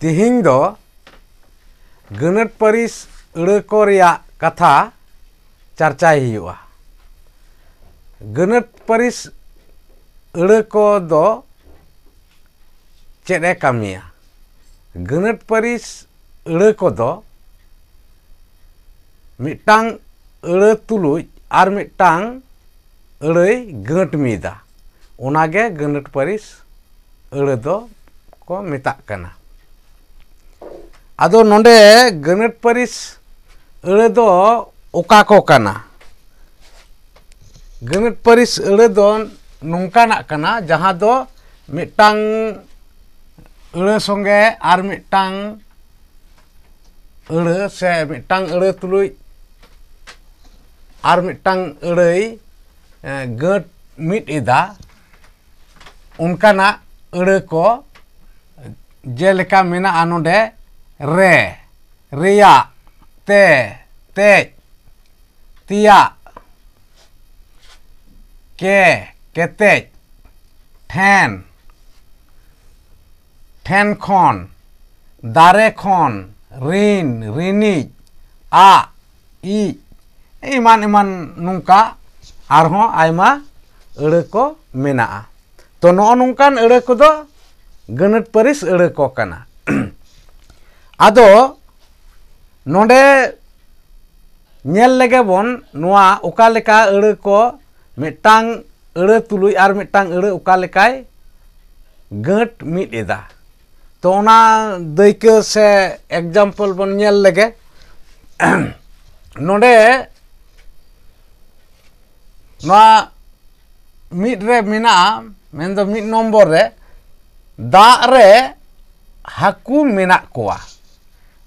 तिहिंग दो गणत परिस अड़ को रिया कथा चर्चाई हुआ। गणत परिस अड़ को दो चेदे कामिया गणत परिस अड़ को दो मिटांग अड़ तुलुज आर मिटांग अड़ई गणत मीदा ओनागे गणत परिस अड़ दो को मेताग कना। आदो नोंडे गणत परिस अड़ दो ओका को कना। गणत परिस अड़ दो नोंकाना कना जहां दो मिटांग अड़ संगे आर मिटांग अड़ से मिटांग अड़ तुलुज आर मिटांग अड़ई गणत मिट इदा उनकाना अड़ को जेलेका मेना नोंडे रे रिया ते तेज तिया के केतेज ठेन ठेन खन दारे खन रिन रिनिज आ इ इमान इमान नुंका आरहों आयमा अड़ को मेना। तो नो नुंकान अड़ को दो गणत परिस अड़ को कना। आदो नोंडे नेल लेगे बोन नुआ ओका लेका अड़ को मिटांग अड़ तुलुज आर मिटांग अड़ ओका लेकाय गणत मिट एदा। तो ओना दैके से एग्जाम्पल बोन नेल लेगे नोंडे नुआ मिट रे मेना मेन दो मिट नम्बर रे दाग रे हाकू मेना कोआ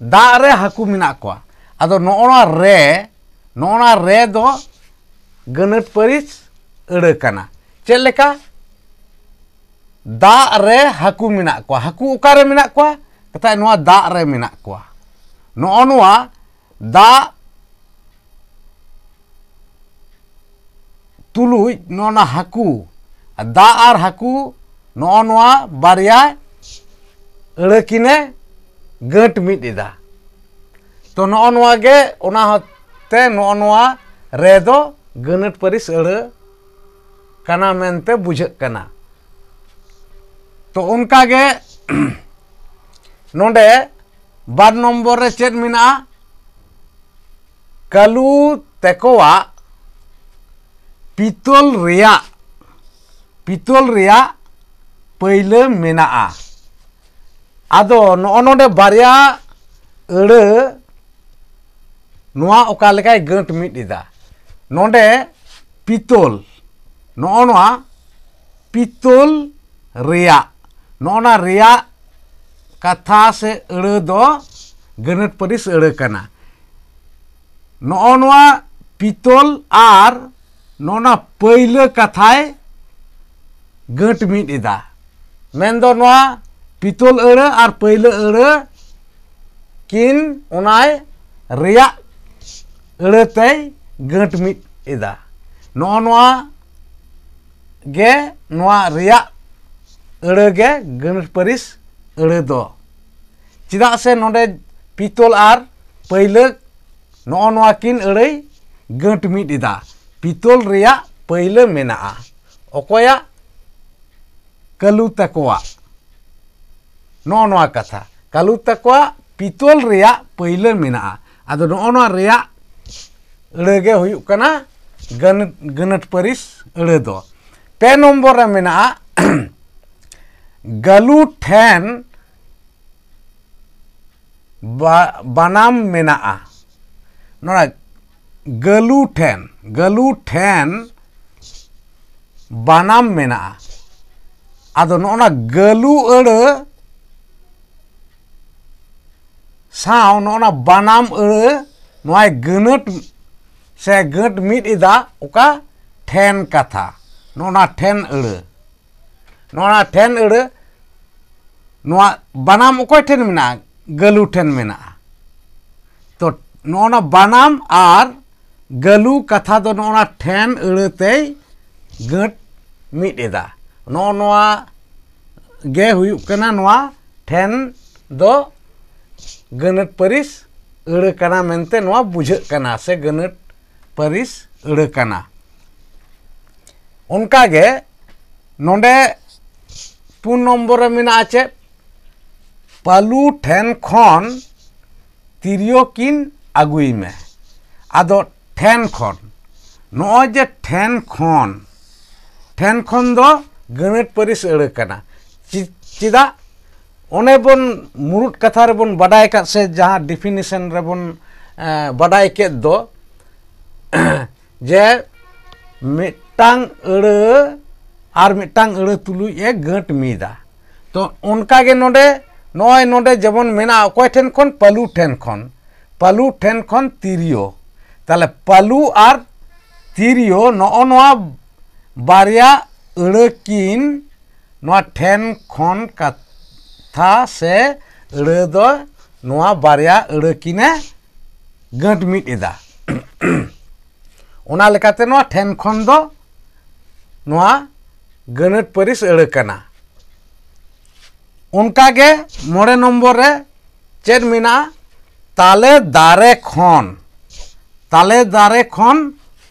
दाग रे हाकू मेना कोआ। आदो नोना रे दो गणत परिस अड़ कना। चेद लेका दाग रे हाकू मेना कोआ हाकू ओकारे मेना कोआ कथा नुआ दाग रे मेना कोआ। नुआ दाग तुलुज नोना हाकू दाग आर हाकू नुआ बारिया अड़ किने गणत मिट इदा। तो नुआ गे ओना होते नुआ रे दो गणत परिस अड़ कना मेनते बुझक कना। तो उनका गे नोंडे बार नम्बर रे चेद मेना कालू तेकोवा पितल रिया पहले मेना। आदो नोंडे बारिया अड़ नुआ ओका लेकाय गणत मिट इदा। नोंडे पितल नुआ पितल रिया नोना रिया कथा से अड़ दो गणत परिस अड़ कना। नुआ पितल आर नोना पहले कथाय गणत मिट इदा। मेन दो नुआ पितल अड़ आर पहले अड़ किन उनाय रिया अड़ते गणत मिट इदा। नुआ गे नुआ रिया अड़ गे गणत परिस अड़ दो चिदा से नोंडे पितल आर पहले नुआ किन अड़ई गणत मिट इदा। पितल रिया पहले मेना ओकोया कालू तकोवा नुआ कथा कालू तकोवा पितल रिया पहले मेना। आदो नुआ रिया अड़ गे हुयुक कना गणत परिस अड़ दो। पे नम्बर रे मेना गालू ठेन बानाम मेना। नोना गालू ठेन बानाम मेना। आदो नोना गालू अड़ साव नोना बानाम अड़ नुआ गणत से गणत मिट इदा ओका ठेन कथा नोना ठेन अड़ नुआ बानाम ओकोय ठेन मेना गालू ठेन मेना। तो नोना बानाम आर गालू कथा दो नोना ठेन अड़ते गणत मिट एदा। नुआ गे हुयुक कना नोआ ठेन दो गनट परिस अड़ कना मेनते नोआ बुझाग कना से गनट परिस अड़ कना उनका गे नोंडे 4 नम्बर रे मेना आचे पालू ठेन खन तिरियो किन आगुई में आदो ठेन खन नोय जे ठेन खन दो गणित परिस अड़ कना चिदा ओने बन मुरुट कथा रे बन बडाय का से जहां डिफिनेशन रे बन बडाय के दो जे मिटांग अड़ आर मिटांग अड़ तुलु ए गट मीदा तो उनका गे नोडे नोय नोडे जबन मेना अकोय ठेन खन पालू ठेन खन तिरियो ताले पालू आर तिरियो नोआ बारिया अड़ किन नोआ ठेन खन कथा से अड़ दो नोआ बारिया अड़ किने गट मिट एदा ओना लेकाते नोआ ठेन खन दो नोआ गणित परिस अड़ कना उनका गे 9 नम्बर रे चेद मेना ताले दारे खन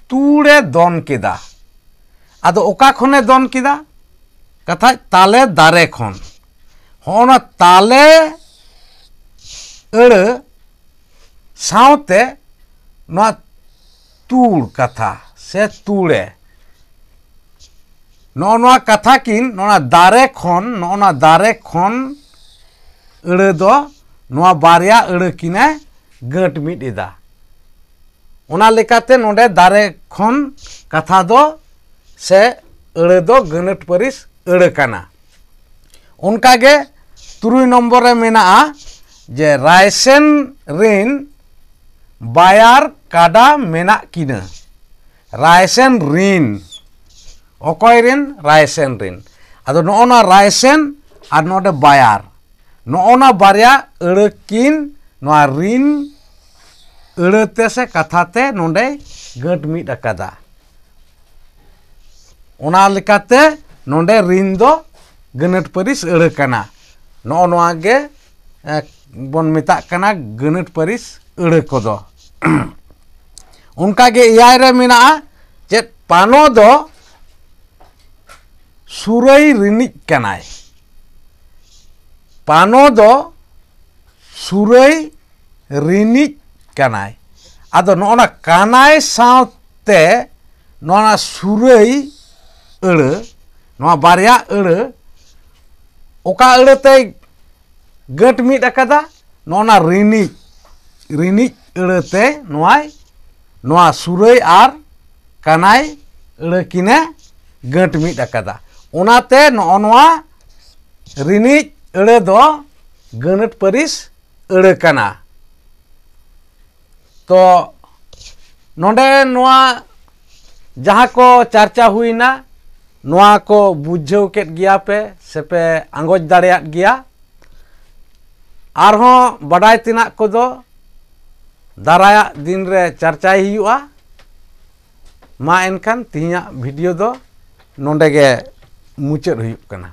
तुड़े दन केदा आदो ओका खने दन केदा कथा ताले दारे खन होना ताले अड़ सावते नोआ तुड़ कथा से तुड़े नोआ कथा किन नोना दारे खन अड़ दो नोआ बारिया अड़ किने गट मिट एदा ओना लेकाते नोडे दारे खन कथा दो से अड़ दो गणित परिस अड़ कना उनका गे 3 नम्बर रे मेना जे रायसेन रिन बायार काडा मेना किना रायसेन रिन अकोय रिन रायसेन रिन आदो नोना रायसेन आर नोडे बायार नोना बारिया अड़ किन नोआ रिन अड़ते से कथाते नोडे गट मिट अकादा ओना लेकाते नोडे रिन दो गणित परिस अड़ कना नोआ गे बन मेता कना गणित परिस अड़ कोदो उनका गे 9 रे मेना चेत पानो दो सुरई रिनिज कनाय पानो दो सुरई रिनिज कनाय आदो नोना कानाय सावते नोना सुरई अड़ नोआ बारिया अड़ ओका अड़ते गट मिट अकादा नोना रिनिज अड़ते नोआ सुरई आर कानाय अड़ किने गट मिट अकादा ओनाते नोआ रिनिज अड़ दो गणित परिस अड़ कना तो नोडे नोआ जहाँ को चर्चा हुईना नोआ को बुझाव केट गिया पे से पे आंगोज दाड़ेयात गिया आरहों बडाय तिना को दो दाराया दिन रे चर्चाय हुआ मा एनखान तिहिया वीडियो दो नोंडे गे मुचाद हुयुक कना।